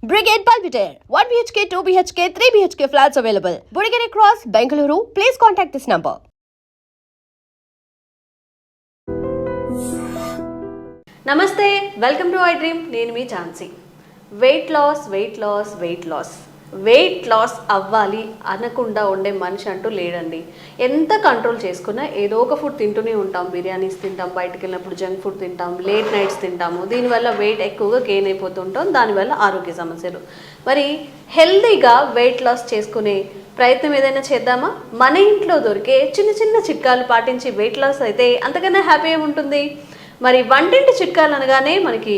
Brigade Palpitaire. 1 BHK, 2 BHK, 3 BHK flats available. Burigere Cross, Bengaluru. Please contact this number. నమస్తే, welcome to I dream. నేను మీ Jhansi. Weight loss అవ్వాలి అనకుండా ఉండే మనిషి అంటూ లేడండి. ఎంత కంట్రోల్ చేసుకున్నా ఏదో ఒక ఫుడ్ తింటూనే ఉంటాం. బిర్యానీస్ తింటాం, బయటకు వెళ్ళినప్పుడు జంక్ ఫుడ్ తింటాం, లేట్ నైట్స్ తింటాము. దీనివల్ల వెయిట్ ఎక్కువగా గెయిన్ అయిపోతుంటాం, దానివల్ల ఆరోగ్య సమస్యలు. మరి హెల్తీగా వెయిట్ లాస్ చేసుకునే ప్రయత్నం ఏదైనా చేద్దామా? మన ఇంట్లో దొరికే చిన్న చిన్న చిట్కాలు పాటించి వెయిట్ లాస్ అయితే అంతకన్నా హ్యాపీ ఉంటుంది. మరి వంటింటి చిట్కాలు అనగానే మనకి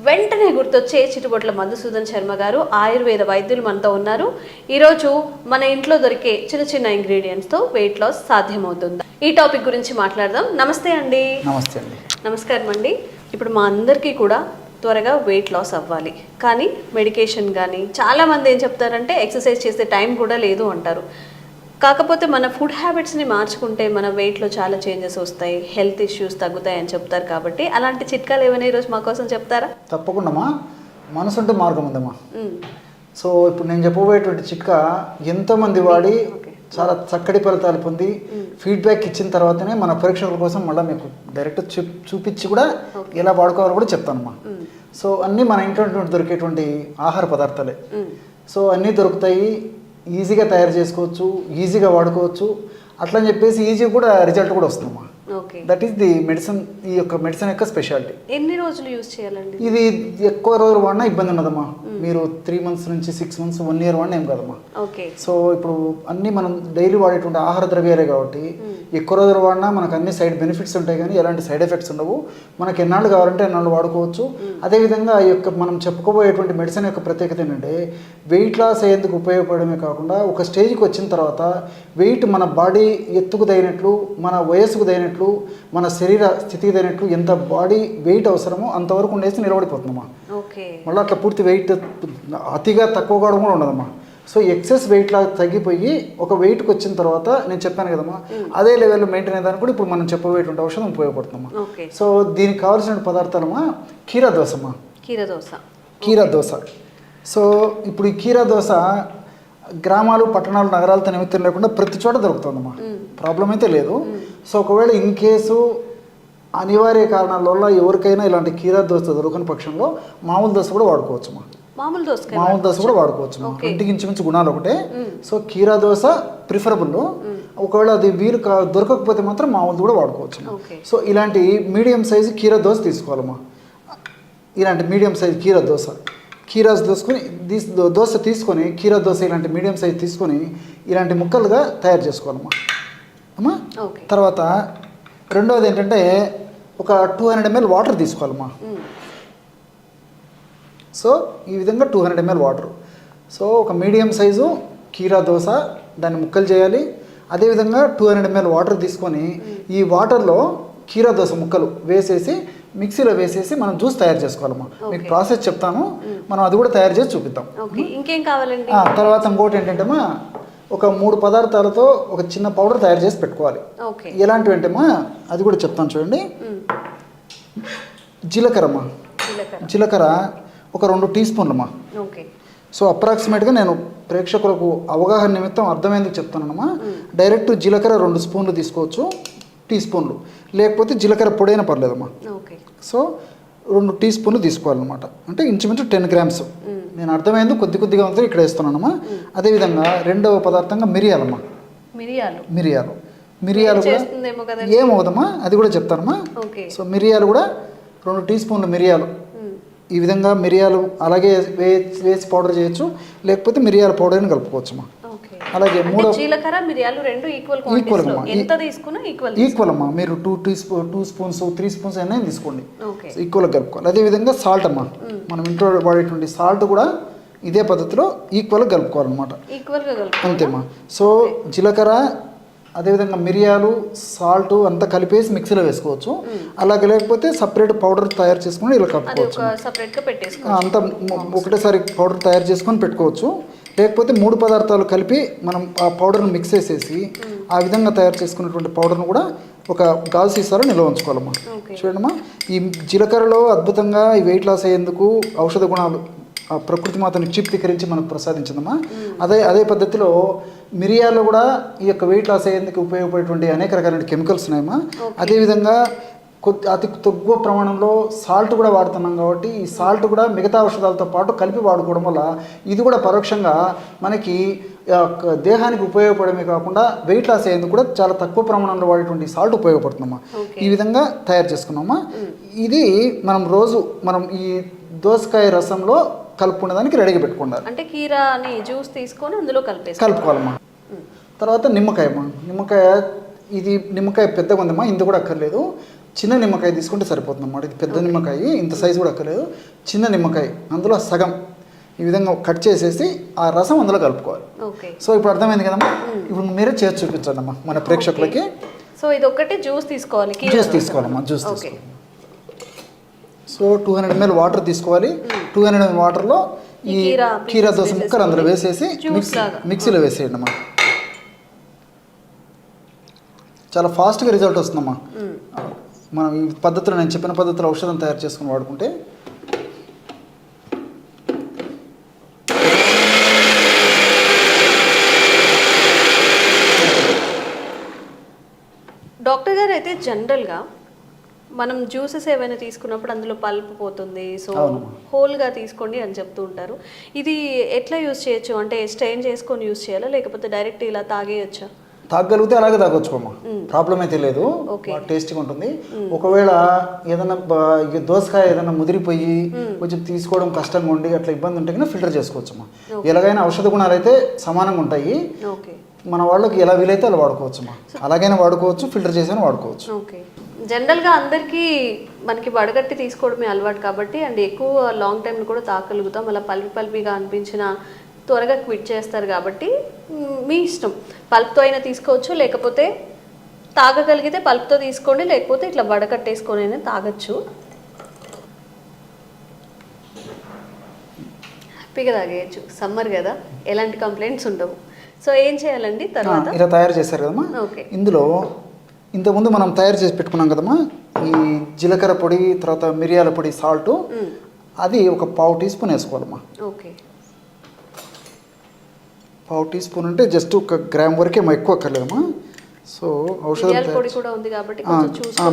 వెంటనే గుర్తొచ్చే చిట్టుబొట్ల మధుసూదన్ శర్మ గారు, ఆయుర్వేద వైద్యులు మనతో ఉన్నారు. ఈరోజు మన ఇంట్లో దొరికే చిన్న చిన్న ఇంగ్రీడియంట్స్తో వెయిట్ లాస్ సాధ్యమవుతుందా, ఈ టాపిక్ గురించి మాట్లాడదాం. నమస్తే అండి. నమస్తే అండి. నమస్కారం అండి. ఇప్పుడు మా అందరికీ కూడా త్వరగా వెయిట్ లాస్ అవ్వాలి, కానీ మెడికేషన్ కానీ చాలామంది ఏం చెప్తారంటే ఎక్సర్సైజ్ చేసే టైం కూడా లేదు అంటారు. కాకపోతే మన ఫుడ్ హ్యాబిట్స్ని మార్చుకుంటే మన వెయిట్లో చాలా చేంజెస్ వస్తాయి, హెల్త్ ఇష్యూస్ తగ్గుతాయి అని చెప్తారు. కాబట్టి అలాంటి చిట్కాలు ఏమైనా ఈరోజు మా కోసం చెప్తారా? తప్పకుండా మనసు ఉంటే మార్గం ఉందమ్మా. సో ఇప్పుడు నేను చెప్పబోయేటువంటి చిట్కా ఎంతోమంది వాడి చాలా చక్కటి ఫలితాలు పొంది ఫీడ్బ్యాక్ ఇచ్చిన తర్వాతనే మన పరీక్షల కోసం మళ్ళీ మీకు డైరెక్ట్ చూపించి కూడా ఎలా వాడుకోవాలో కూడా చెప్తానమ్మా. సో అన్నీ మన ఇంట్లో దొరికేటువంటి ఆహార పదార్థాలే. సో అన్నీ దొరుకుతాయి, ఈజీగా తయారు చేసుకోవచ్చు, ఈజీగా వాడుకోవచ్చు. అట్లా అని చెప్పేసి ఈజీగా కూడా రిజల్ట్ కూడా వస్తుందమ్మా. That is the medicine. ఈ యొక్క మెడిసిన్ యొక్క స్పెషాలిటీ. ఎన్ని రోజులు యూజ్ చేయాలండి? ఇది ఎక్కువ రోజులు వాడినా ఇబ్బంది ఉన్నదమ్మా. మీరు 3 months నుంచి 6 months 1 year వాడినా ఏం కాదమ్మా. సో ఇప్పుడు అన్నీ మనం డైలీ వాడేటువంటి ఆహార ద్రవ్యాలే కాబట్టి ఎక్కువ రోజులు వాడినా మనకు అన్ని సైడ్ బెనిఫిట్స్ ఉంటాయి, కానీ ఎలాంటి సైడ్ ఎఫెక్ట్స్ ఉండవు. మనకి ఎన్నాళ్ళు కావాలంటే ఎన్నాళ్ళు వాడుకోవచ్చు. అదేవిధంగా ఈ యొక్క మనం చెప్పుకోబోయేటువంటి మెడిసిన్ యొక్క ప్రత్యేకత ఏంటంటే వెయిట్ లాస్ అయ్యేందుకు ఉపయోగపడమే కాకుండా ఒక స్టేజ్కి వచ్చిన తర్వాత వెయిట్ మన బాడీ ఎత్తుకు తగినట్లు, మన వయస్సుకు తగినట్లు, మన శరీర స్థితికి తగినట్లు ఎంత బాడీ వెయిట్ అవసరమో అంతవరకు ఉండేసి నిలబడిపోతుందమ్మా. మళ్ళీ అట్లా పూర్తి వెయిట్ అతిగా తక్కువ కావడం కూడా ఉండదమ్మా. సో ఎక్సెస్ వెయిట్ లాగా తగ్గిపోయి ఒక వెయిట్కి వచ్చిన తర్వాత నేను చెప్పాను కదమ్మా, అదే లెవెల్లో మెయింటైన్ అయ్యేదానికి కూడా ఇప్పుడు మనం చెప్పబోయేటువంటి ఔషధం ఉపయోగపడుతుందమ్మా. సో దీనికి కావాల్సిన పదార్థాలమ్మా కీరా దోశమ్మా. కీరా దోశ. సో ఇప్పుడు ఈ కీరా దోశ గ్రామాలు, పట్టణాలు, నగరాలతో నిమిత్తం లేకుండా ప్రతి చోట దొరుకుతుందమ్మా. ప్రాబ్లం అయితే లేదు. సో ఒకవేళ ఇన్ కేసు అనివార్య కారణాల వల్ల ఎవరికైనా ఇలాంటి కీరా దోశ దొరకని పక్షంలో మామూలు దోశ కూడా వాడుకోవచ్చుమా. మామూలు దోశ కూడా వాడుకోవచ్చు. ఇంటికి ఇంచుమించు గుణాలు ఒకటే. సో కీరా దోశ ప్రిఫరబుల్. ఒకవేళ అది వీలు దొరకకపోతే మాత్రం మామూలు కూడా వాడుకోవచ్చు. సో ఇలాంటి మీడియం సైజు కీరా దోశ తీసుకోవాలమ్మా. ఇలాంటి మీడియం సైజు కీరా దోశ తీసుకొని కీరా దోశ ఇలాంటి మీడియం సైజు తీసుకొని ఇలాంటి ముక్కలుగా తయారు చేసుకోవాలమ్మా అమ్మా. తర్వాత రెండవది ఏంటంటే ఒక 200 ml వాటర్ తీసుకోవాలమ్మా. సో ఈ విధంగా 200 ml వాటర్. సో ఒక మీడియం సైజు కీరా దోశ దాన్ని ముక్కలు చేయాలి. అదేవిధంగా 200 ml వాటర్ తీసుకొని ఈ వాటర్లో కీరా దోశ ముక్కలు వేసేసి మిక్సీలో వేసేసి మనం జ్యూస్ తయారు చేసుకోవాలమ్మా. మీకు ప్రాసెస్ చెప్తాను, మనం అది కూడా తయారు చేసి చూపిద్దాం. ఇంకేం కావాలండి? తర్వాత ఇంకోటి ఏంటంటేమా ఒక 3 పదార్థాలతో ఒక చిన్న పౌడర్ తయారు చేసి పెట్టుకోవాలి. ఎలాంటివి అంటేమా అది కూడా చెప్తాను చూడండి. జీలకర్రమ్మా. జీలకర్ర ఒక 2 teaspoons. సో అప్రాక్సిమేట్గా నేను ప్రేక్షకులకు అవగాహన నిమిత్తం అర్థమయ్యేందుకు చెప్తానమ్మా. డైరెక్ట్ జీలకర్ర 2 spoons తీసుకోవచ్చు, teaspoons. లేకపోతే జీలకర్ర పొడైనా పర్లేదమ్మా. సో 2 teaspoons తీసుకోవాలన్నమాట. అంటే ఇంచుమించు 10 grams. నేను అర్థమైంది కొద్దిగా ఉంటే ఇక్కడ వేస్తున్నానమ్మా. అదేవిధంగా రెండవ పదార్థంగా మిరియాలమ్మా. మిరియాలు కూడా ఏమవుదమ్మా అది కూడా చెప్తానమ్మా. సో మిరియాలు కూడా 2 teaspoons మిరియాలు. ఈ విధంగా మిరియాలు అలాగే వేసి పౌడర్ చేయొచ్చు, లేకపోతే మిరియాల పౌడర్ని కలుపుకోవచ్చమ్మా. అలాగే జీలకర్ర మిరియాలు 2 ఈక్వల్ అమ్మా. మీరు 2 spoons 3 spoons అయినా తీసుకోండి, ఈక్వల్గా కలుపుకోవాలి. అదేవిధంగా సాల్ట్ అమ్మా, మనం ఇంట్లో వాడేటువంటి సాల్ట్ కూడా ఇదే పద్ధతిలో ఈక్వల్గా కలుపుకోవాలన్నమాట. అంతేమ్మా. సో జీలకర్ర అదేవిధంగా మిరియాలు, సాల్ట్ అంతా కలిపేసి మిక్సీలో వేసుకోవచ్చు. అలాగే లేకపోతే సపరేట్ పౌడర్ తయారు చేసుకుని ఇలా కలుపుకోవచ్చు. అంతా ఒకటేసారి పౌడర్ తయారు చేసుకొని పెట్టుకోవచ్చు. లేకపోతే 3 పదార్థాలు కలిపి మనం ఆ పౌడర్ని మిక్స్ చేసేసి ఆ విధంగా తయారు చేసుకున్నటువంటి పౌడర్ను కూడా ఒక గాజు సీసాలో నిల్వ ఉంచుకోవాలమ్మా. చూడమ్మా, ఈ జీలకర్రలో అద్భుతంగా ఈ వెయిట్ లాస్ అయ్యేందుకు ఔషధ గుణాలు ఆ ప్రకృతి మాతను చిత్రీకరించి మనకు ప్రసాదించిందమ్మా. అదే పద్ధతిలో మిరియాల్లో కూడా ఈ యొక్క వెయిట్ లాస్ అయ్యేందుకు ఉపయోగపడేటువంటి అనేక రకాలైన కెమికల్స్ ఉన్నాయమ్మా. అదేవిధంగా అతి తక్కువ ప్రమాణంలో సాల్ట్ కూడా వాడుతున్నాం కాబట్టి ఈ సాల్ట్ కూడా మిగతా ఔషధాలతో పాటు కలిపి వాడుకోవడం వల్ల ఇది కూడా పరోక్షంగా మనకి దేహానికి ఉపయోగపడమే కాకుండా వెయిట్ లాస్ అయ్యేందుకు కూడా చాలా తక్కువ ప్రమాణంలో వాడేటువంటి సాల్ట్ ఉపయోగపడుతుందమ్మా. ఈ విధంగా తయారు చేసుకున్నామా. ఇది మనం ఈ దోసకాయ రసంలో కలుపుకునేదానికి రెడీగా పెట్టుకున్నారు. అంటే కీరాని జ్యూస్ తీసుకొని అందులో కలుపుకోవాలమ్మా. తర్వాత నిమ్మకాయ పెద్దగా ఉందమ్మా, ఇంత కూడా అక్కర్లేదు. చిన్న నిమ్మకాయ తీసుకుంటే సరిపోతుందన్నమాట. ఇది పెద్ద నిమ్మకాయ, ఇంత సైజు కూడా అక్కర్లేదు. చిన్న నిమ్మకాయ అందులో సగం ఈ విధంగా కట్ చేసేసి ఆ రసం అందులో కలుపుకోవాలి. సో ఇప్పుడు అర్థమైంది కదమ్మా. ఇప్పుడు మీరే చేసి చూపించండి అమ్మా మన ప్రేక్షకులకి. సో ఇది ఒకటి జ్యూస్ తీసుకోవాలమ్మా. జ్యూస్ తీసుకోవాలి. సో 200 ml వాటర్ తీసుకోవాలి. 200 ml వాటర్లో ఈ కీరా దోస ముక్కలు అందులో వేసేసి మిక్సీలో వేసేయండి అమ్మా. చాలా ఫాస్ట్గా రిజల్ట్ వస్తుందమ్మా. మనం ఈ పద్ధతిలో నేను చెప్పిన పద్ధతిలో ఔషధం తయారు చేసుకుని వాడుకుంటే. డాక్టర్ గారు అయితే జనరల్గా మనం జ్యూసెస్ ఏవైనా తీసుకున్నప్పుడు అందులో పల్ప్ పోతుంది, సో హోల్గా తీసుకోండి అని చెప్తూ ఉంటారు. ఇది ఎట్లా యూజ్ చేయొచ్చు? అంటే స్ట్రెయిన్ చేసుకొని యూజ్ చేయాలా లేకపోతే డైరెక్ట్ ఇలా తాగేయచ్చా? తాగలిగితే అలాగే తాగొచ్చుకోమ్మా, ప్రాబ్లం అయితే లేదు. టేస్టీగా ఉంటుంది. ఒకవేళ ఏదైనా దోసకాయ ఏదైనా ముదిరిపోయి కొంచెం తీసుకోవడం కష్టంగా ఉండి అట్లా ఇబ్బంది ఉంటే కన్నా ఫిల్టర్ చేసుకోవచ్చమ్మా. ఎలాగైనా ఔషధ గుణాలు అయితే సమానంగా ఉంటాయి. మన వాళ్ళకి ఎలా వీలైతే అలా వాడుకోవచ్చమ్మా. అలాగైనా వాడుకోవచ్చు, ఫిల్టర్ చేసైనా వాడుకోవచ్చు. జనరల్గా అందరికీ మనకి వడగట్టి తీసుకోవడమే అలవాటు కాబట్టి అండ్ ఎక్కువ లాంగ్ టైం కూడా తాగలుగుతాం. అలా పల్పిగా అనిపించిన త్వరగా క్విట్ చేస్తారు కాబట్టి మీ ఇష్టం. పల్ప్తో అయినా తీసుకోవచ్చు, లేకపోతే తాగగలిగితే పల్ప్తో తీసుకోండి, లేకపోతే ఇట్లా వడకట్టేసుకొని అయినా తాగొచ్చు. హ్యాపీగా తాగేయచ్చు. సమ్మర్ కదా, ఎలాంటి కంప్లైంట్స్ ఉండవు. సో ఏం చేయాలండి తర్వాత? ఇలా తయారు చేశారు కదమ్మా. ఇందులో ఇంతకుముందు మనం తయారు చేసి పెట్టుకున్నాం కదమ్మా ఈ జీలకర్ర పొడి, తర్వాత మిరియాల పొడి, సాల్ట్, అది ఒక 1/2 టీ స్పూన్ వేసుకోవాలమ్మా. పావు టీ స్పూన్ అంటే జస్ట్ 1 గ్రామ్ వరకే ఎక్కువ అక్కర్లేదమ్మా. సో ఔషధం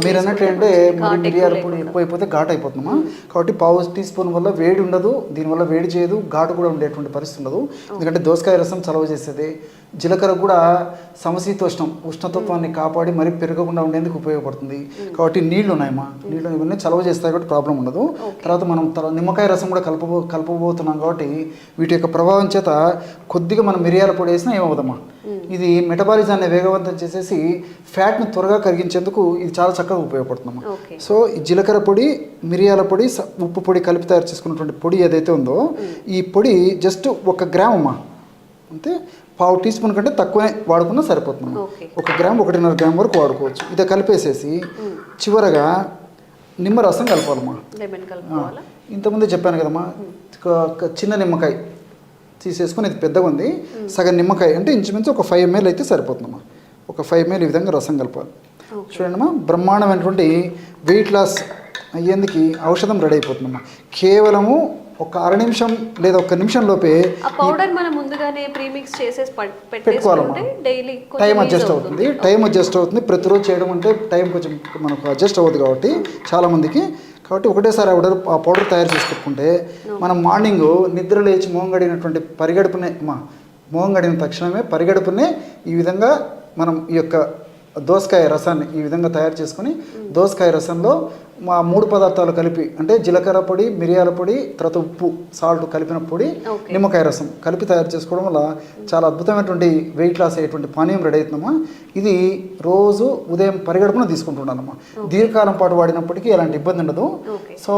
మీరు అన్నట్టు అంటే మరి మిరియాల పొడి ఎక్కువ అయిపోతే ఘాటు అయిపోతుందమ్మా. కాబట్టి 1/2 టీ స్పూన్ వల్ల వేడి ఉండదు, దీనివల్ల వేడి చేయదు, ఘాటు కూడా ఉండేటువంటి పరిస్థితి ఉండదు. ఎందుకంటే దోసకాయ రసం చలవ చేసేది. జీలకర్ర కూడా ఉష్ణతత్వాన్ని కాపాడి మరీ పెరగకుండా ఉండేందుకు ఉపయోగపడుతుంది. కాబట్టి నీళ్లు ఉన్నాయమ్మా, నీళ్ళు ఇవన్నీ చలవ చేస్తాయి కాబట్టి ప్రాబ్లం ఉండదు. తర్వాత మనం నిమ్మకాయ రసం కూడా కలపబోతున్నాం కాబట్టి వీటి యొక్క ప్రభావం చేత కొద్దిగా మనం మిరియాల పొడి వేసినా ఏమవుదమ్మా, ఇది మెటబాలిజాన్ని వేగవంతం చేసేసి ఫ్యాట్ని త్వరగా కరిగించేందుకు ఇది చాలా చక్కగా ఉపయోగపడుతుందమ్మా. సో ఈ జీలకర్ర పొడి, మిరియాల పొడి, ఉప్పు పొడి కలిపి తయారు చేసుకున్నటువంటి పొడి ఏదైతే ఉందో ఈ పొడి జస్ట్ 1 గ్రామ్ అమ్మా, అంతే. 1/2 టీ స్పూన్ కంటే తక్కువనే వాడుకున్నా సరిపోతుంది. 1 గ్రామ్ 1.5 గ్రామ్ వరకు వాడుకోవచ్చు. ఇది కలిపేసేసి చివరగా నిమ్మరసం కలపాలమ్మా. ఇంతకుముందే చెప్పాను కదమ్మా, చిన్న నిమ్మకాయ తీసేసుకొని, ఇది పెద్దగా ఉంది, సగం నిమ్మకాయ అంటే ఇంచుమించు ఒక 5 ml అయితే సరిపోతుందమ్మా. ఒక 5 ml ఈ విధంగా రసం కలపాలి. చూడండి అమ్మా, బ్రహ్మాండమైనటువంటి వెయిట్ లాస్ అయ్యేందుకు ఔషధం రెడీ అయిపోతుందమ్మా. కేవలము ఒక 1/2 నిమిషం లేదా 1 నిమిషం లోపే పౌడర్ మనం ముందుగానే ప్రీమిక్స్ చేసేసి పెట్టుకోవాలమ్మా. టైం అడ్జస్ట్ అవుతుంది. ప్రతిరోజు చేయడం అంటే టైం కొంచెం మనకు అడ్జస్ట్ అవ్వదు కాబట్టి చాలామందికి. కాబట్టి ఒకటేసారి ఆ పౌడర్ తయారు చేసి పెట్టుకుంటే మనం మార్నింగ్ నిద్ర లేచి మోహం గడిన తక్షణమే పరిగడుపునే ఈ విధంగా మనం ఈ యొక్క దోసకాయ రసాన్ని ఈ విధంగా తయారు చేసుకొని దోసకాయ రసంలో 3 పదార్థాలు కలిపి, అంటే జీలకర్ర పొడి, మిరియాల పొడి, తర్వాత ఉప్పు, సాల్ట్ కలిపిన పొడి, నిమ్మకాయ రసం కలిపి తయారు చేసుకోవడం వల్ల చాలా అద్భుతమైనటువంటి వెయిట్ లాస్ అయ్యేటువంటి పానీయం రెడీ అవుతుందమ్మా. ఇది రోజు ఉదయం పరిగడుపున తీసుకుంటున్నానమ్మా. దీర్ఘకాలం పాటు వాడినప్పటికీ ఎలాంటి ఇబ్బంది ఉండదు. సో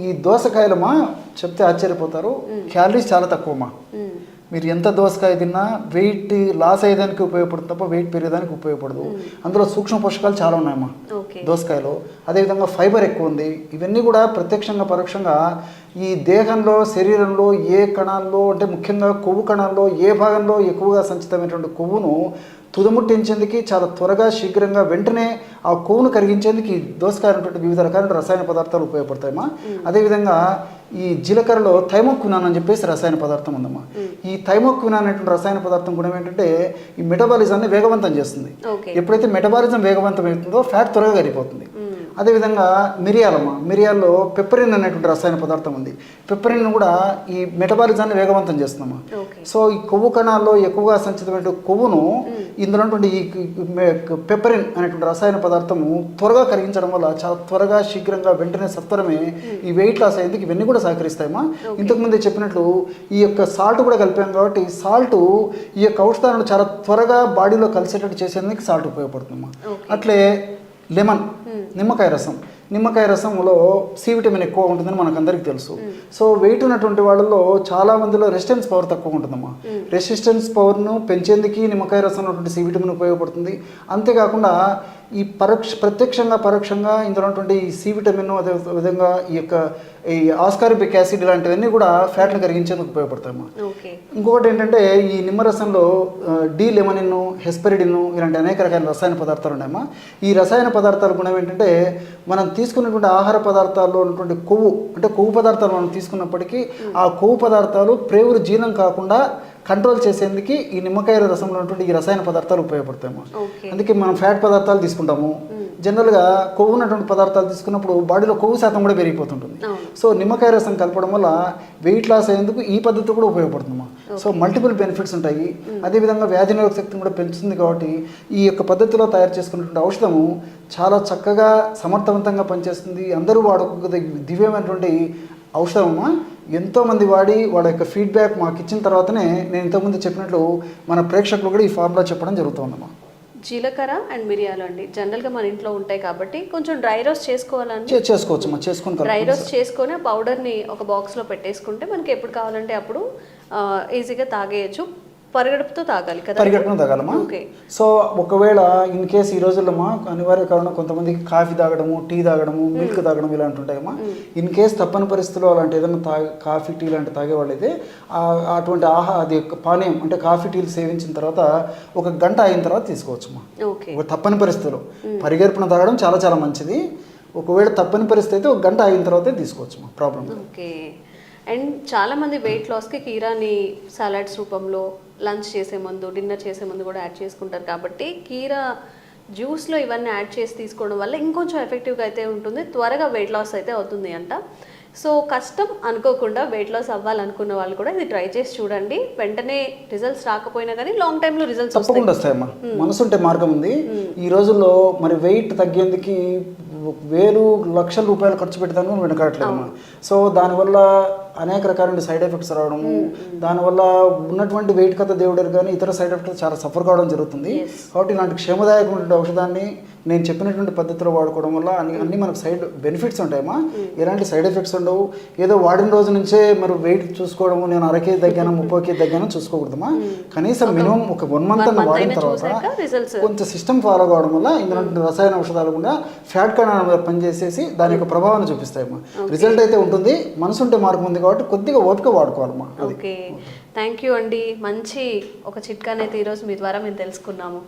ఈ దోసకాయలమ్మా చెప్తే ఆశ్చర్యపోతారు, క్యాలరీస్ చాలా తక్కువమ్మా. మీరు ఎంత దోసకాయ తిన్నా వెయిట్ లాస్ అయ్యేదానికి ఉపయోగపడుతుంది తప్ప వెయిట్ పెరిగేదానికి ఉపయోగపడదు. అందులో సూక్ష్మ పోషకాలు చాలా ఉన్నాయమ్మా దోసకాయలో. అదేవిధంగా ఫైబర్ ఎక్కువ ఉంది. ఇవన్నీ కూడా ప్రత్యక్షంగా పరోక్షంగా ఈ దేహంలో, శరీరంలో ఏ కణాల్లో, అంటే ముఖ్యంగా కొవ్వు కణాల్లో ఏ భాగంలో ఎక్కువగా సంచితమైనటువంటి కొవ్వును తుదముట్టించేందుకు చాలా త్వరగా శీఘ్రంగా వెంటనే ఆ కొవ్వును కరిగించేందుకు ఈ దోసకాయటువంటి వివిధ రకాల రసాయన పదార్థాలు ఉపయోగపడతాయమ్మా. అదేవిధంగా ఈ జీలకర్రలో థైమోక్వినాన్ అని చెప్పేసి రసాయన పదార్థం ఉందమ్మా. ఈ థైమోక్వినాన్ అనేటువంటి రసాయన పదార్థం గుణం ఏంటంటే ఈ మెటబాలిజాన్ని వేగవంతం చేస్తుంది. ఎప్పుడైతే మెటబాలిజం వేగవంతం అవుతుందో ఫ్యాట్ త్వరగా కరిగిపోతుంది. అదేవిధంగా మిరియాల్లో పెప్పరిన్ అనేటువంటి రసాయన పదార్థం ఉంది. పెప్పరిన్ కూడా ఈ మెటబాలిజాన్ని వేగవంతం చేస్తుందమ్మా. సో ఈ కొవ్వు కణాల్లో ఎక్కువగా సంచితమైన కొవ్వును ఇందులో ఈ పెప్పరిన్ అనేటువంటి రసాయన పదార్థము త్వరగా కరిగించడం వల్ల చాలా త్వరగా శీఘ్రంగా వెంటనే సత్వరమే ఈ వెయిట్ లాస్ అయ్యేందుకు ఇవన్నీ కూడా సహకరిస్తాయమ్మా. ఇంతకుముందే చెప్పినట్లు ఈ యొక్క సాల్ట్ కూడా కలిపాం కాబట్టి సాల్ట్ ఈ యొక్క ఔషధాలను చాలా త్వరగా బాడీలో కలిసేటట్టు చేసేందుకు సాల్ట్ ఉపయోగపడుతుందమ్మా. అట్లే లెమన్, నిమ్మకాయ రసంలో సి విటమిన్ ఎక్కువ ఉంటుందని మనకు అందరికీ తెలుసు. సో వెయిట్ ఉన్నటువంటి వాళ్ళలో చాలా మందిలో రెసిస్టెన్స్ పవర్ తక్కువ ఉంటుందమ్మా. రెసిస్టెన్స్ పవర్ను పెంచేందుకు నిమ్మకాయ రసం ఉన్నటువంటి సి విటమిన్ ఉపయోగపడుతుంది. అంతేకాకుండా ఈ ప్రత్యక్షంగా పరోక్షంగా ఇందులో ఉన్నటువంటి సి విటమిన్ అదేవిధంగా ఈ ఆస్కార్బిక్ యాసిడ్ ఇలాంటివన్నీ కూడా ఫ్యాట్ను కరిగించేందుకు ఉపయోగపడతాయమ్మా. ఇంకొకటి ఏంటంటే ఈ నిమ్మరసంలో డి లెమనిన్, హెస్పెరిడిన్ ఇలాంటి అనేక రకాల రసాయన పదార్థాలు ఉన్నాయమ్మా. ఈ రసాయన పదార్థాల గుణం ఏంటంటే మనం తీసుకున్నటువంటి ఆహార పదార్థాల్లో ఉన్నటువంటి కొవ్వు పదార్థాలు మనం తీసుకున్నప్పటికీ ఆ కొవ్వు పదార్థాలు ప్రేవులు జీర్ణం కాకుండా కంట్రోల్ చేసేందుకు ఈ నిమ్మకాయ రసంలో ఉన్నటువంటి ఈ రసాయన పదార్థాలు ఉపయోగపడతాము. అందుకే మనం ఫ్యాట్ పదార్థాలు తీసుకుంటాము. జనరల్గా కొవ్వు ఉన్నటువంటి పదార్థాలు తీసుకున్నప్పుడు బాడీలో కొవ్వు శాతం కూడా పెరిగిపోతుంటుంది. సో నిమ్మకాయ రసం కలపడం వల్ల వెయిట్ లాస్ అయ్యేందుకు ఈ పద్ధతి కూడా ఉపయోగపడుతుందమ్మా. సో మల్టిపుల్ బెనిఫిట్స్ ఉంటాయి. అదేవిధంగా వ్యాధి నిరోధక శక్తిని కూడా పెంచుతుంది. కాబట్టి ఈ యొక్క పద్ధతిలో తయారు చేసుకున్నటువంటి ఔషధము చాలా చక్కగా సమర్థవంతంగా పనిచేస్తుంది. అందరూ వాడుకోగల దివ్యమైనటువంటి ఔషధమమ్మా. ఎంతోమంది వాడి వాళ్ళ యొక్క ఫీడ్బ్యాక్ మాకు ఇచ్చిన తర్వాతనే నేను ఇంతకుముందు చెప్పినట్లు మన ప్రేక్షకులు కూడా ఈ ఫార్ములా చెప్పడం జరుగుతుందమ్మా. జీలకర్ర అండ్ మిరియాలు అండి జనరల్గా మన ఇంట్లో ఉంటాయి కాబట్టి కొంచెం డ్రై రోస్ట్ చేసుకోవాలని చేసుకోవచ్చమ్మా. డ్రై రోస్ట్ చేసుకొని ఆ పౌడర్ని ఒక బాక్స్లో పెట్టేసుకుంటే మనకి ఎప్పుడు కావాలంటే అప్పుడు ఈజీగా తాగేయచ్చు. పరిగెడుపుతో తాగాలి కదా? పరిగెడుపుతో తాగాలమ్మా. సో ఒకవేళ ఇన్ కేసు ఈ రోజుల్లో అనివార్య కారణం కొంతమందికి కాఫీ తాగడము, టీ తాగడము, మిల్క్ తాగడం ఇలాంటి ఉంటాయమ్మా. ఇన్ కేసు తప్పని పరిస్థితుల్లో అలాంటి ఏదైనా కాఫీ టీ లాంటి తాగేవాళ్ళు అయితే అటువంటి అది పానీయం అంటే కాఫీ టీలు సేవించిన తర్వాత 1 గంట అయిన తర్వాత తీసుకోవచ్చమ్మా. తప్పని పరిస్థితుల్లో పరిగెడుపున తాగడం చాలా చాలా మంచిది. ఒకవేళ తప్పని పరిస్థితి అయితే 1 గంట అయిన తర్వాతే తీసుకోవచ్చమ్మా. ప్రాబ్లం. అండ్ చాలామంది వెయిట్ లాస్కి కీరాని సలాడ్స్ రూపంలో లంచ్ చేసే ముందు, డిన్నర్ చేసే ముందు కూడా యాడ్ చేసుకుంటారు. కాబట్టి కీరా జ్యూస్లో ఇవన్నీ యాడ్ చేసి తీసుకోవడం వల్ల ఇంకొంచెం ఎఫెక్టివ్గా అయితే ఉంటుంది. త్వరగా వెయిట్ లాస్ అయితే అవుతుంది అంట. సో కష్టం అనుకోకుండా వెయిట్ లాస్ అవ్వాలనుకున్న వాళ్ళు కూడా ఇది ట్రై చేసి చూడండి. వెంటనే రిజల్ట్స్ రాకపోయినా కానీ లాంగ్ టైంలో రిజల్ట్స్ తప్పకుండా వస్తాయమ్మా. మనసుంటే మార్గం ఉంది. ఈ రోజుల్లో మరి వెయిట్ తగ్గేందుకు వేలు లక్షల రూపాయలు ఖర్చు పెట్టడానికి వెనకాడట్లేదమ్మా. సో దానివల్ల అనేక రకాల సైడ్ ఎఫెక్ట్స్ రావడము, దానివల్ల ఉన్నటువంటి వెయిట్ కథ దేవుడరు కానీ ఇతర సైడ్ ఎఫెక్ట్స్ చాలా సఫర్ కావడం జరుగుతుంది. కాబట్టి ఇలాంటి క్షేమదాయకమైనటువంటి ఔషధాన్ని నేను చెప్పినటువంటి పద్ధతిలో వాడుకోవడం వల్ల అన్ని మనకు సైడ్ బెనిఫిట్స్ ఉంటాయమ్మా. ఎలాంటి సైడ్ ఎఫెక్ట్స్ ఉండవు. ఏదో వాడిన రోజు నుంచే మరి వెయిట్ చూసుకోవడము, నేను 1 కేజీ తగ్గాను 30 కేజీ తగ్గాను చూసుకోకూడదమ్మా. కనీసం మినిమం ఒక 1 మంత్ అన్న వాడిన తర్వాత కొంచెం సిస్టమ్ ఫాలో కావడం వల్ల ఇందులో రసాయన ఔషధాలు కూడా ఫ్యాట్ కణాల మీద పనిచేసేసి దాని యొక్క ప్రభావాన్ని చూపిస్తాయమ్మా. రిజల్ట్ అయితే ఉంటుంది. మనసు ఉంటే మార్గం ఉంది కాబట్టి కొద్దిగా ఓపిక వాడుకోవాలమ్మా. ఓకే, థ్యాంక్ యూ అండి. మంచి ఒక చిట్కానైతే ఈరోజు మీ ద్వారా మేము తెలుసుకున్నాము.